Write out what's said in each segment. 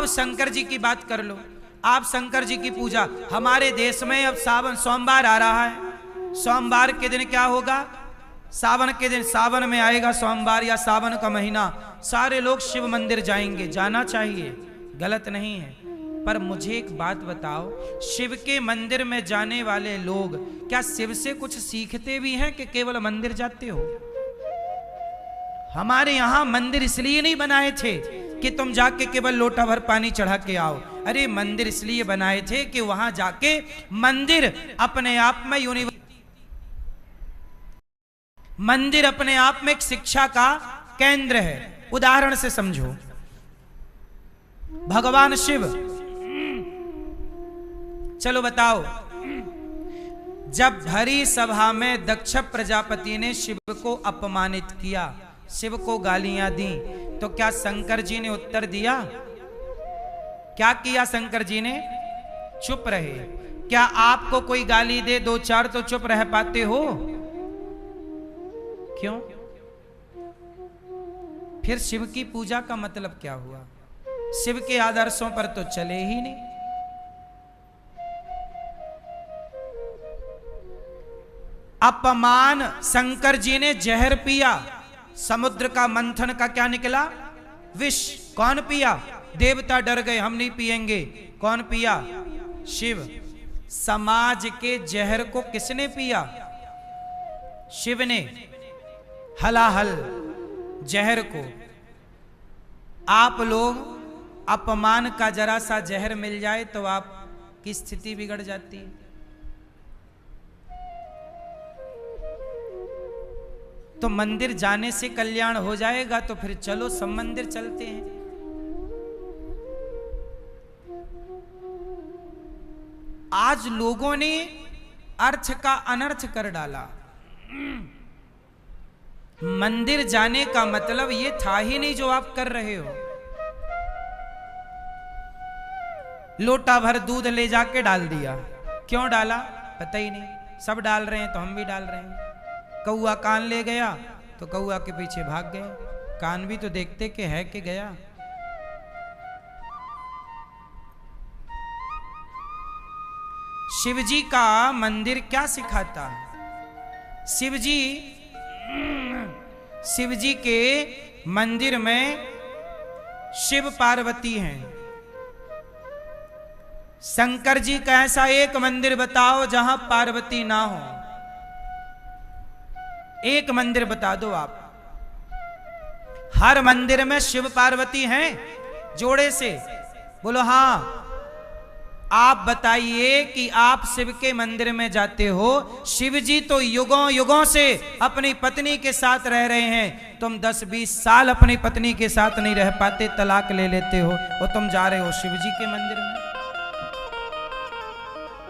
अब शंकर जी की बात कर लो, आप शंकर जी की पूजा, हमारे देश में अब सावन सोमवार आ रहा है, सोमवार के दिन क्या होगा, सावन के दिन, सावन में आएगा सोमवार या सावन का महीना, सारे लोग शिव मंदिर जाएंगे, जाना चाहिए, गलत नहीं है। पर मुझे एक बात बताओ, शिव के मंदिर में जाने वाले लोग क्या शिव से कुछ सीखते भी हैं कि केवल मंदिर जाते हो? हमारे यहां मंदिर इसलिए नहीं बनाए थे कि तुम जाके केवल लोटा भर पानी चढ़ा के आओ। अरे मंदिर इसलिए बनाए थे कि वहां जाके, मंदिर अपने आप में मंदिर अपने आप में एक शिक्षा का केंद्र है। उदाहरण से समझो, भगवान शिव, चलो बताओ, जब भरी सभा में दक्ष प्रजापति ने शिव को अपमानित किया, शिव को गालियां दी, तो क्या शंकर जी ने उत्तर दिया? क्या किया शंकर जी ने? चुप रहे। क्या आपको कोई गाली दे दो चार तो चुप रह पाते हो? क्यों? फिर शिव की पूजा का मतलब क्या हुआ? शिव के आदर्शों पर तो चले ही नहीं। अपमान, शंकर जी ने जहर पिया, समुद्र का मंथन का क्या निकला? विष। कौन पिया? देवता डर गए, हम नहीं पिएंगे। कौन पिया? शिव। समाज के जहर को किसने पिया? शिव ने। हलाहल जहर को। आप लोग, अपमान का जरा सा जहर मिल जाए तो आपकी स्थिति बिगड़ जाती है। तो मंदिर जाने से कल्याण हो जाएगा तो फिर चलो सब मंदिर चलते हैं। आज लोगों ने अर्थ का अनर्थ कर डाला। मंदिर जाने का मतलब ये था ही नहीं जो आप कर रहे हो। लोटा भर दूध ले जाके डाल दिया। क्यों डाला? पता ही नहीं। सब डाल रहे हैं तो हम भी डाल रहे हैं। कौआ कान ले गया तो कौआ के पीछे भाग गए। कान भी तो देखते कि है कि गया। शिवजी का मंदिर क्या सिखाता है? शिवजी के मंदिर में शिव पार्वती हैं। शंकर जी का ऐसा एक मंदिर बताओ जहां पार्वती ना हो। एक मंदिर बता दो आप। हर मंदिर में शिव पार्वती हैं जोड़े से। बोलो हाँ। आप बताइए कि आप शिव के मंदिर में जाते हो, शिव जी तो युगों युगों से अपनी पत्नी के साथ रह रहे हैं। तुम 10-20 साल अपनी पत्नी के साथ नहीं रह पाते, तलाक ले लेते हो और तुम जा रहे हो शिव जी के मंदिर में।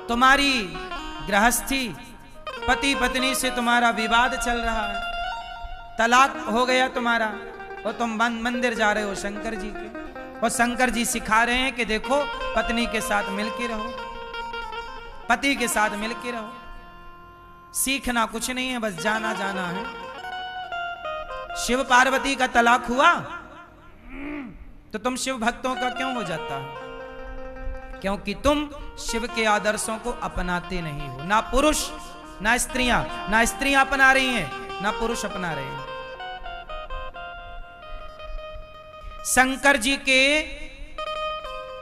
तुम्हारी गृहस्थी, पति पत्नी से तुम्हारा विवाद चल रहा है, तलाक हो गया तुम्हारा, और तुम मंदिर जा रहे हो शंकर जी के। और शंकर जी सिखा रहे हैं कि देखो, पत्नी के साथ मिलके रहो, पति के साथ मिलके रहो। सीखना कुछ नहीं है, बस जाना जाना है। शिव पार्वती का तलाक हुआ तो तुम शिव भक्तों का क्यों हो जाता है? क्योंकि तुम शिव के आदर्शों को अपनाते नहीं हो। ना पुरुष ना स्त्रियां अपना रही हैं, ना पुरुष अपना रहे हैं। शंकर जी के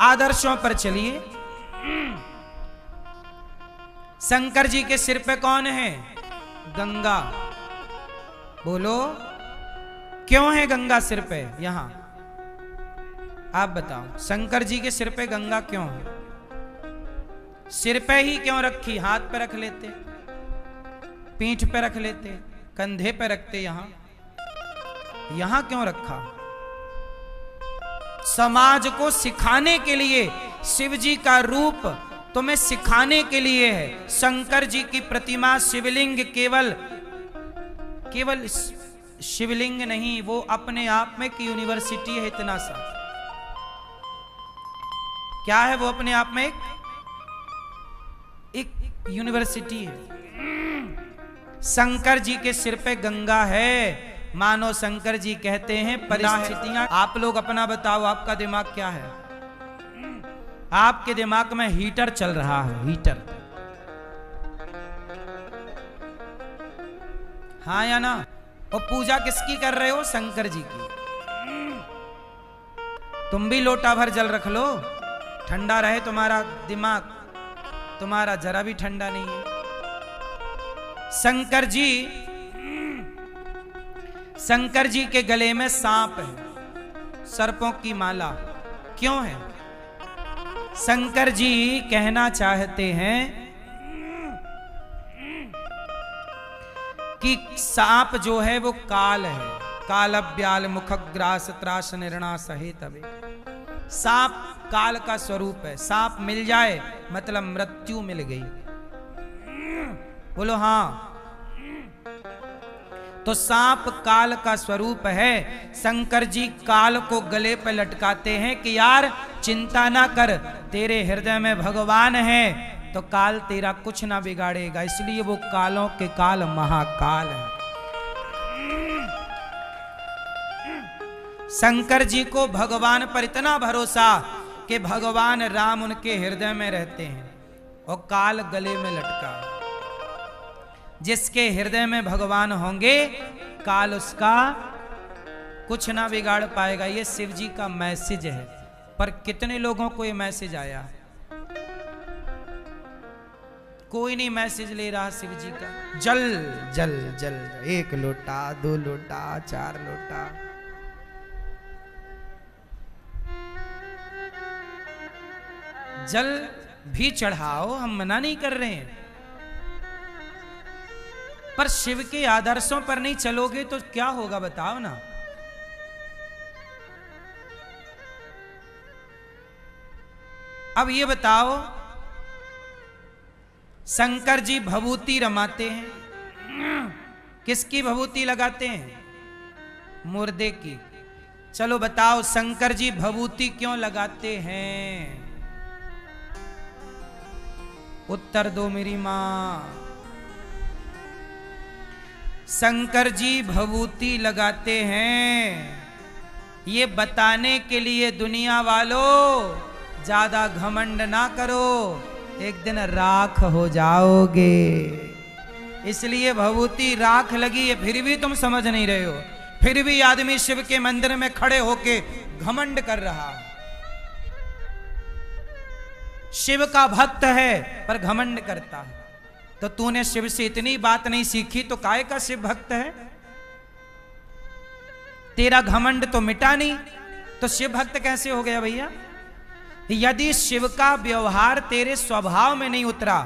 आदर्शों पर चलिए। शंकर जी के सिर पे कौन है? गंगा। बोलो, क्यों है गंगा सिर पे? यहां आप बताओ, शंकर जी के सिर पे गंगा क्यों है? सिर पे ही क्यों रखी? हाथ पे रख लेते, पीठ पे रख लेते, कंधे पे रखते। यहां क्यों रखा? समाज को सिखाने के लिए। शिव जी का रूप तुम्हें सिखाने के लिए है। शंकर जी की प्रतिमा, शिवलिंग केवल शिवलिंग नहीं, वो अपने आप में एक यूनिवर्सिटी है। इतना सा क्या है वो? अपने आप में एक यूनिवर्सिटी है। शंकर जी के सिर पे गंगा है, मानो शंकर जी कहते हैं परिस्थितियां। आप लोग अपना बताओ, आपका दिमाग क्या है? आपके दिमाग में हीटर चल रहा है, हीटर। हाँ या ना? और पूजा किसकी कर रहे हो? शंकर जी की। तुम भी लोटा भर जल रख लो, ठंडा रहे तुम्हारा दिमाग। तुम्हारा जरा भी ठंडा नहीं है। शंकर जी के गले में सांप है, सर्पों की माला। क्यों है? शंकर जी कहना चाहते हैं कि सांप जो है वो काल है। काल ब्याल मुखग्रास त्रास निर्णा सहित अबे। सांप काल का स्वरूप है। सांप मिल जाए मतलब मृत्यु मिल गई। बोलो हाँ। तो सांप काल का स्वरूप है। शंकर जी काल को गले पर लटकाते हैं कि यार चिंता ना कर, तेरे हृदय में भगवान है तो काल तेरा कुछ ना बिगाड़ेगा। इसलिए वो कालों के काल महाकाल है। शंकर जी को भगवान पर इतना भरोसा कि भगवान राम उनके हृदय में रहते हैं और काल गले में लटका। जिसके हृदय में भगवान होंगे काल उसका कुछ ना बिगाड़ पाएगा। ये शिव जी का मैसेज है। पर कितने लोगों को ये मैसेज आया? कोई नहीं मैसेज ले रहा शिव जी का। जल जल जल, 1 लोटा 2 लोटा 4 लोटा। जल भी चढ़ाओ, हम मना नहीं कर रहे हैं, पर शिव के आदर्शों पर नहीं चलोगे तो क्या होगा बताओ ना। अब ये बताओ, शंकर जी भभूति रमाते हैं। किसकी भभूति लगाते हैं? मुर्दे की। चलो बताओ शंकर जी भभूति क्यों लगाते हैं? उत्तर दो मेरी मां। शंकर जी भभूति लगाते हैं ये बताने के लिए, दुनिया वालों ज्यादा घमंड ना करो, एक दिन राख हो जाओगे। इसलिए भभूति राख लगी है, फिर भी तुम समझ नहीं रहे हो। फिर भी आदमी शिव के मंदिर में खड़े होके घमंड कर रहा है। शिव का भक्त है पर घमंड करता है। तो तूने शिव से इतनी बात नहीं सीखी तो काहे का शिव भक्त है? तेरा घमंड तो मिटा नहीं, तो शिव भक्त कैसे हो गया भैया? यदि शिव का व्यवहार तेरे स्वभाव में नहीं उतरा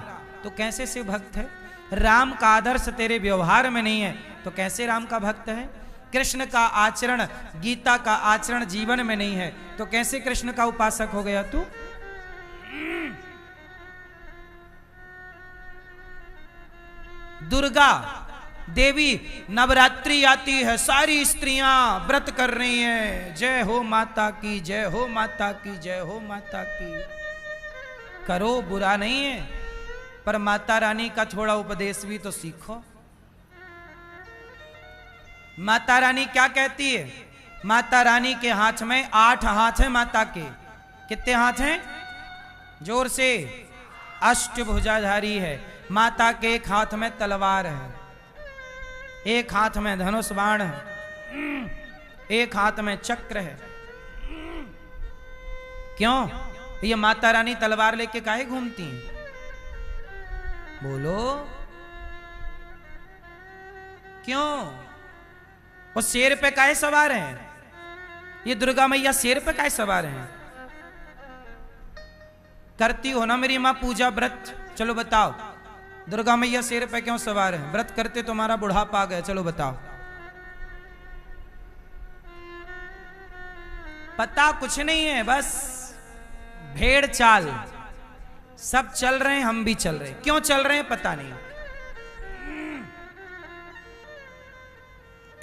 तो कैसे शिव भक्त है? राम का आदर्श तेरे व्यवहार में नहीं है तो कैसे राम का भक्त है? कृष्ण का आचरण, गीता का आचरण जीवन में नहीं है तो कैसे कृष्ण का उपासक हो गया तू? दुर्गा देवी नवरात्रि आती है, सारी स्त्रियां व्रत कर रही हैं, जय हो माता की, जय हो माता की, जय हो माता की। करो, बुरा नहीं है, पर माता रानी का थोड़ा उपदेश भी तो सीखो। माता रानी क्या कहती है? माता रानी के हाथ में 8 हाथ है माता के। कितने हाथ हैं? जोर से। अष्टभुजाधारी है। माता के एक हाथ में तलवार है, एक हाथ में धनुष बाण है, एक हाथ में चक्र है। क्यों? ये माता रानी तलवार लेके काहे घूमती हैं? बोलो क्यों? वो शेर पे काहे सवार हैं? ये दुर्गा मैया शेर पे काहे सवार हैं? करती हो ना मेरी मां पूजा व्रत? चलो बताओ, दुर्गा मैया शेर पे क्यों सवार है? व्रत करते तुम्हारा बुढ़ापा आ गया। चलो बताओ। पता कुछ नहीं है, बस भेड़ चाल। सब चल रहे हैं, हम भी चल रहे हैं। क्यों चल रहे हैं पता नहीं।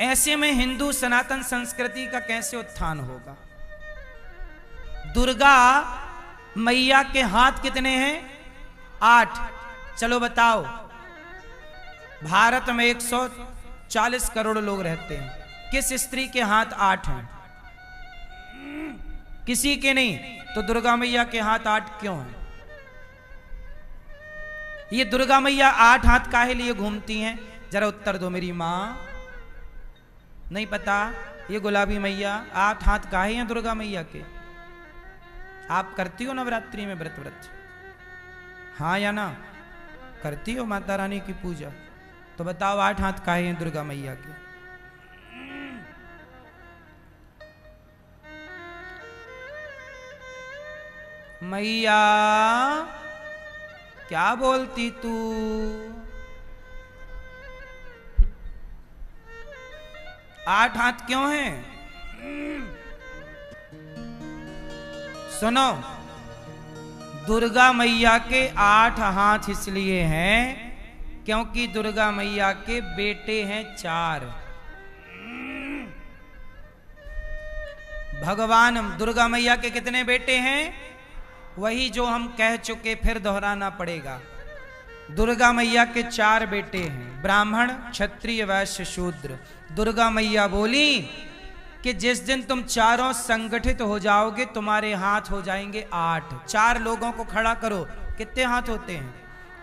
ऐसे में हिंदू सनातन संस्कृति का कैसे उत्थान होगा? दुर्गा मैया के हाथ कितने हैं? 8। चलो बताओ, भारत में 140 करोड़ लोग रहते हैं, किस स्त्री के हाथ 8 हैं? किसी के नहीं, तो दुर्गा मैया के हाथ 8 क्यों हैं? ये दुर्गा मैया 8 हाथ काहे लिए घूमती हैं? जरा उत्तर दो मेरी माँ। नहीं पता? ये गुलाबी मैया 8 हाथ काहे हैं दुर्गा मैया के? आप करती हो नवरात्रि में व्रत? हाँ या ना? करती हो माता रानी की पूजा? तो बताओ 8 हाथ काहे हैं दुर्गा मैया के? मैया क्या बोलती तू? 8 हाथ क्यों हैं? सुनो, दुर्गा मैया के 8 हाथ इसलिए हैं क्योंकि दुर्गा मैया के बेटे हैं 4। भगवान दुर्गा मैया के कितने बेटे हैं? वही जो हम कह चुके, फिर दोहराना पड़ेगा। दुर्गा मैया के 4 बेटे हैं, ब्राह्मण, क्षत्रिय, वैश्य, शूद्र। दुर्गा मैया बोली कि जिस दिन तुम चारों संगठित हो जाओगे तुम्हारे हाथ हो जाएंगे 8। 4 लोगों को खड़ा करो, कितने हाथ होते हैं?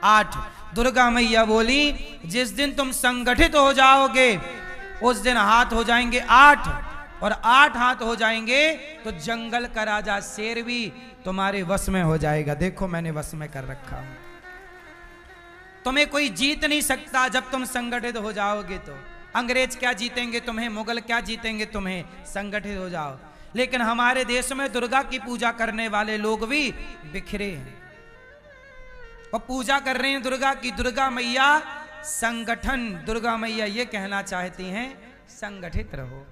8। दुर्गा मैया बोली जिस दिन तुम संगठित हो जाओगे उस दिन हाथ हो जाएंगे 8, और 8 हाथ हो जाएंगे तो जंगल का राजा शेर भी तुम्हारे वश में हो जाएगा। देखो मैंने वश में कर रखा हूं। तुम्हें कोई जीत नहीं सकता जब तुम संगठित हो जाओगे। तो अंग्रेज क्या जीतेंगे तुम्हें, मुगल क्या जीतेंगे तुम्हें? संगठित हो जाओ। लेकिन हमारे देश में दुर्गा की पूजा करने वाले लोग भी बिखरे हैं और पूजा कर रहे हैं दुर्गा की। दुर्गा मैया संगठन, दुर्गा मैया ये कहना चाहती हैं संगठित रहो।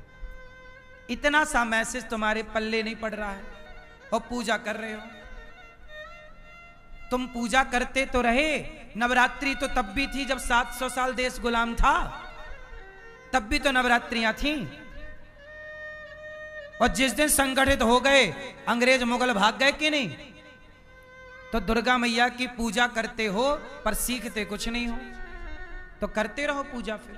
इतना सा मैसेज तुम्हारे पल्ले नहीं पड़ रहा है और पूजा कर रहे हो। तुम पूजा करते तो रहे। नवरात्रि तो तब भी थी जब 700 साल देश गुलाम था, तब भी तो नवरात्रियां थी। और जिस दिन संगठित हो गए अंग्रेज मुगल भाग गए कि नहीं? तो दुर्गा मैया की पूजा करते हो पर सीखते कुछ नहीं हो। तो करते रहो पूजा। फिर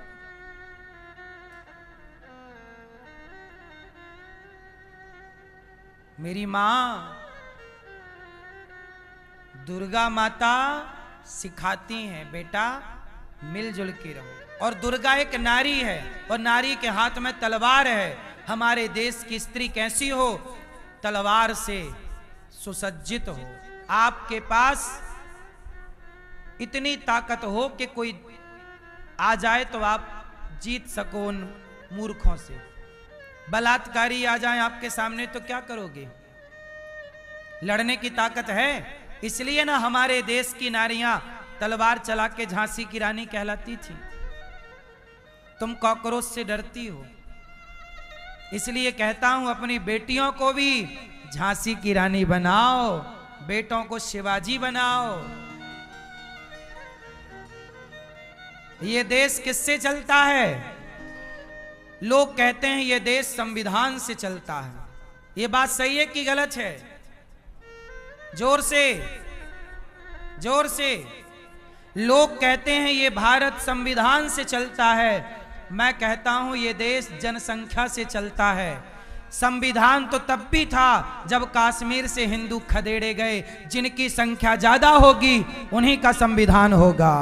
मेरी मां दुर्गा माता सिखाती हैं बेटा मिलजुल के रहो। और दुर्गा एक नारी है और नारी के हाथ में तलवार है। हमारे देश की स्त्री कैसी हो? तलवार से सुसज्जित हो। आपके पास इतनी ताकत हो कि कोई आ जाए तो आप जीत सको उन मूर्खों से। बलात्कारी आ जाए आपके सामने तो क्या करोगे? लड़ने की ताकत है। इसलिए ना हमारे देश की नारियां तलवार चला के झांसी की रानी कहलाती थी। तुम कॉकरोच से डरती हो, इसलिए कहता हूं अपनी बेटियों को भी झांसी की रानी बनाओ, बेटों को शिवाजी बनाओ। ये देश किससे चलता है? लोग कहते हैं ये देश संविधान से चलता है। ये बात सही है कि गलत है? जोर से, जोर से। लोग कहते हैं ये भारत संविधान से चलता है। मैं कहता हूं ये देश जनसंख्या से चलता है। संविधान तो तब भी था जब कश्मीर से हिंदू खदेड़े गए। जिनकी संख्या ज्यादा होगी उन्हीं का संविधान होगा।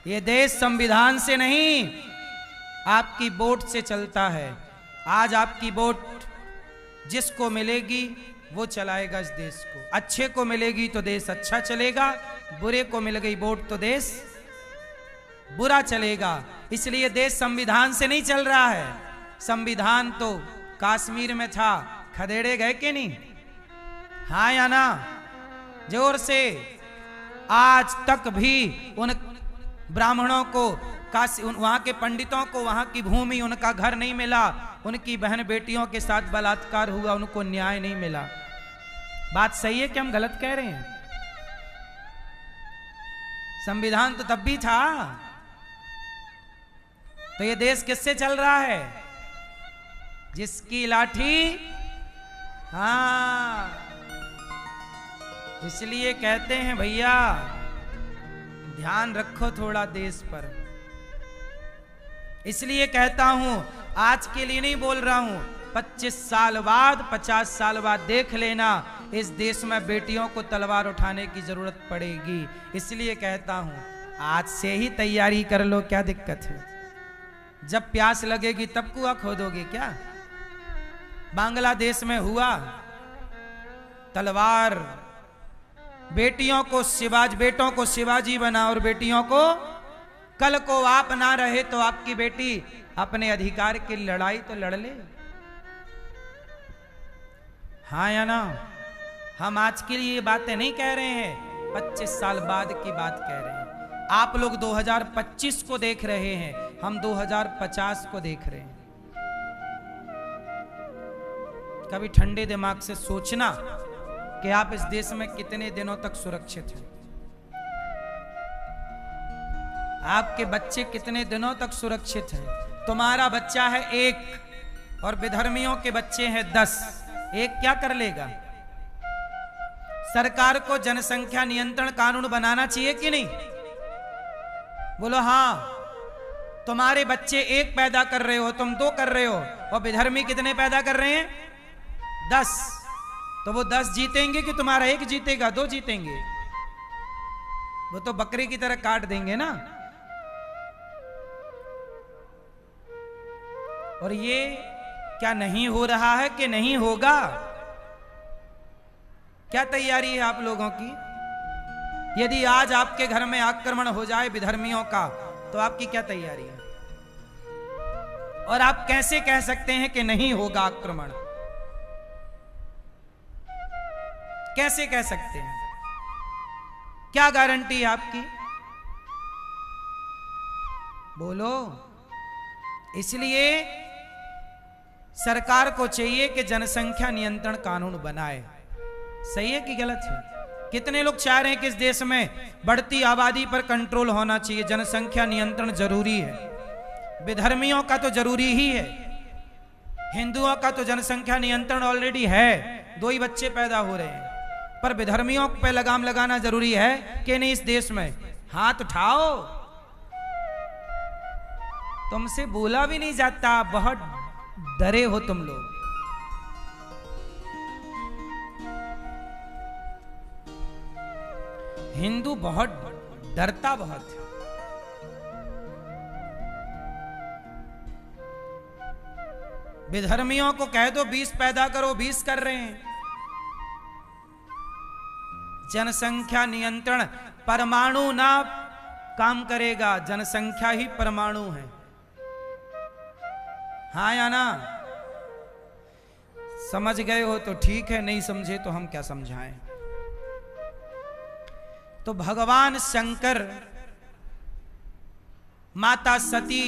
ये देश संविधान से नहीं, आपकी वोट से चलता है। आज आपकी वोट जिसको मिलेगी वो चलाएगा इस देश को। अच्छे को मिलेगी तो देश अच्छा चलेगा, बुरे को मिल गई वोट तो देश बुरा चलेगा। इसलिए देश संविधान से नहीं चल रहा है। संविधान तो कश्मीर में था, खदेड़े गए कि नहीं? हाँ या ना? जोर से। आज तक भी उन ब्राह्मणों को, वहां के पंडितों को वहां की भूमि, उनका घर नहीं मिला। उनकी बहन बेटियों के साथ बलात्कार हुआ, उनको न्याय नहीं मिला। बात सही है कि हम गलत कह रहे हैं? संविधान तो तब भी था। तो ये देश किससे चल रहा है? जिसकी लाठी, हाँ। इसलिए कहते हैं भैया ध्यान रखो थोड़ा देश पर। इसलिए कहता हूं, आज के लिए नहीं बोल रहा हूं, 25 साल बाद 50 साल बाद देख लेना, इस देश में बेटियों को तलवार उठाने की जरूरत पड़ेगी। इसलिए कहता हूं आज से ही तैयारी कर लो, क्या दिक्कत है? जब प्यास लगेगी तब कुआं खोदोगे क्या? बांग्लादेश में हुआ, तलवार बेटियों को बेटों को शिवाजी बना और बेटियों को, कल को आप ना रहे तो आपकी बेटी अपने अधिकार की लड़ाई तो लड़ ले। हाँ या ना? हम आज के लिए ये बातें नहीं कह रहे हैं, 25 साल बाद की बात कह रहे हैं। आप लोग 2025 को देख रहे हैं, हम 2050 को देख रहे हैं। कभी ठंडे दिमाग से सोचना कि आप इस देश में कितने दिनों तक सुरक्षित हैं। आपके बच्चे कितने दिनों तक सुरक्षित हैं। तुम्हारा बच्चा है 1 और विधर्मियों के बच्चे हैं 10। एक क्या कर लेगा? सरकार को जनसंख्या नियंत्रण कानून बनाना चाहिए कि नहीं? बोलो हाँ। तुम्हारे बच्चे 1 पैदा कर रहे हो, तुम 2 कर रहे हो, और विधर्मी कितने पैदा कर रहे हैं? 10। तो वो 10 जीतेंगे कि तुम्हारा 1 जीतेगा? 2 जीतेंगे। वो तो बकरी की तरह काट देंगे ना। और ये क्या नहीं हो रहा है कि नहीं होगा? क्या तैयारी है आप लोगों की? यदि आज आपके घर में आक्रमण हो जाए विधर्मियों का, तो आपकी क्या तैयारी है? और आप कैसे कह सकते हैं कि नहीं होगा आक्रमण? कैसे कह सकते हैं? क्या गारंटी है आपकी? बोलो। इसलिए सरकार को चाहिए कि जनसंख्या नियंत्रण कानून बनाए। सही है कि गलत है? कितने लोग चाह रहे हैं कि इस देश में बढ़ती आबादी पर कंट्रोल होना चाहिए, जनसंख्या नियंत्रण जरूरी है। विधर्मियों का तो जरूरी ही है, हिंदुओं का तो जनसंख्या नियंत्रण ऑलरेडी है, 2 ही बच्चे पैदा हो रहे हैं। पर विधर्मियों पे लगाम लगाना जरूरी है कि नहीं? इस देश में हाथ उठाओ। तुमसे बोला भी नहीं जाता, बहुत डरे हो तुम लोग। हिंदू बहुत डरता बहुत है। विधर्मियों को कह दो 20 पैदा करो, 20 कर रहे हैं। जनसंख्या नियंत्रण परमाणु ना काम करेगा, जनसंख्या ही परमाणु है। हाँ या ना? समझ गए हो तो ठीक है, नहीं समझे तो हम क्या समझाएं। तो भगवान शंकर, माता सती,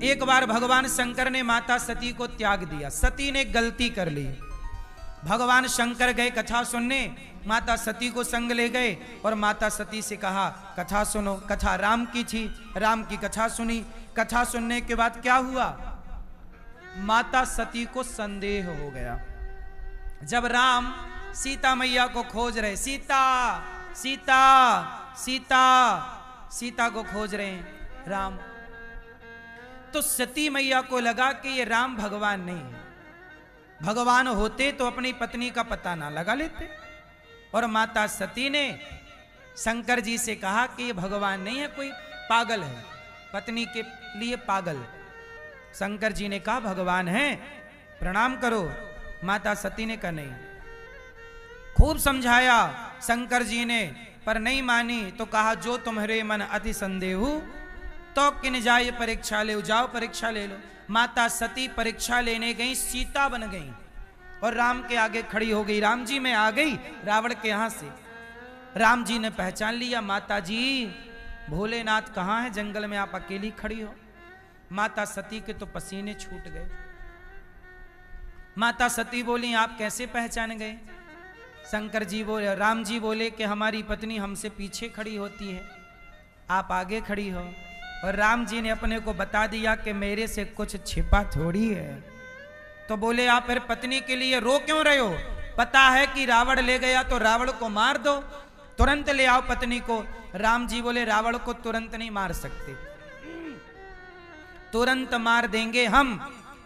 एक बार भगवान शंकर ने माता सती को त्याग दिया। सती ने गलती कर ली। भगवान शंकर गए कथा सुनने, माता सती को संग ले गए और माता सती से कहा कथा सुनो। कथा राम की थी, राम की कथा सुनी। कथा सुनने के बाद क्या हुआ? माता सती को संदेह हो गया। जब राम सीता मैया को खोज रहे, सीता सीता सीता सीता को खोज रहे हैं राम, तो सती मैया को लगा कि ये राम भगवान नहीं है। भगवान होते तो अपनी पत्नी का पता ना लगा लेते। और माता सती ने शंकर जी से कहा कि ये भगवान नहीं है, कोई पागल है, पत्नी के लिए पागल। शंकर जी ने कहा भगवान है, प्रणाम करो। माता सती ने कहा नहीं। खूब समझाया शंकर जी ने, पर नहीं मानी। तो कहा जो तुम्हारे मन अति संदेह तो किन जाए परीक्षा ले, जाओ परीक्षा ले लो। माता सती परीक्षा लेने गई, सीता बन गई और राम के आगे खड़ी हो गई। राम जी में आ गई रावण के यहां से। राम जी ने पहचान लिया, माता जी भोलेनाथ कहाँ है? जंगल में आप अकेली खड़ी हो। माता सती के तो पसीने छूट गए। माता सती बोली आप कैसे पहचान गए? शंकर जी बोले, राम जी बोले कि हमारी पत्नी हमसे पीछे खड़ी होती है, आप आगे खड़ी हो। और राम जी ने अपने को बता दिया कि मेरे से कुछ छिपा थोड़ी है। तो बोले आप फिर पत्नी के लिए रो क्यों रहे हो? पता है कि रावण ले गया तो रावण को मार दो, तुरंत ले आओ पत्नी को। राम जी बोले रावण को तुरंत नहीं मार सकते, तुरंत मार देंगे हम,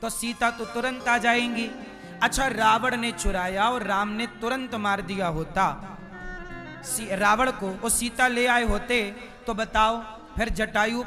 तो सीता तो तुरंत आ जाएंगी। अच्छा, रावण ने चुराया और राम ने तुरंत मार दिया होता रावण को, और सीता ले आए होते, तो बताओ फिर जटायु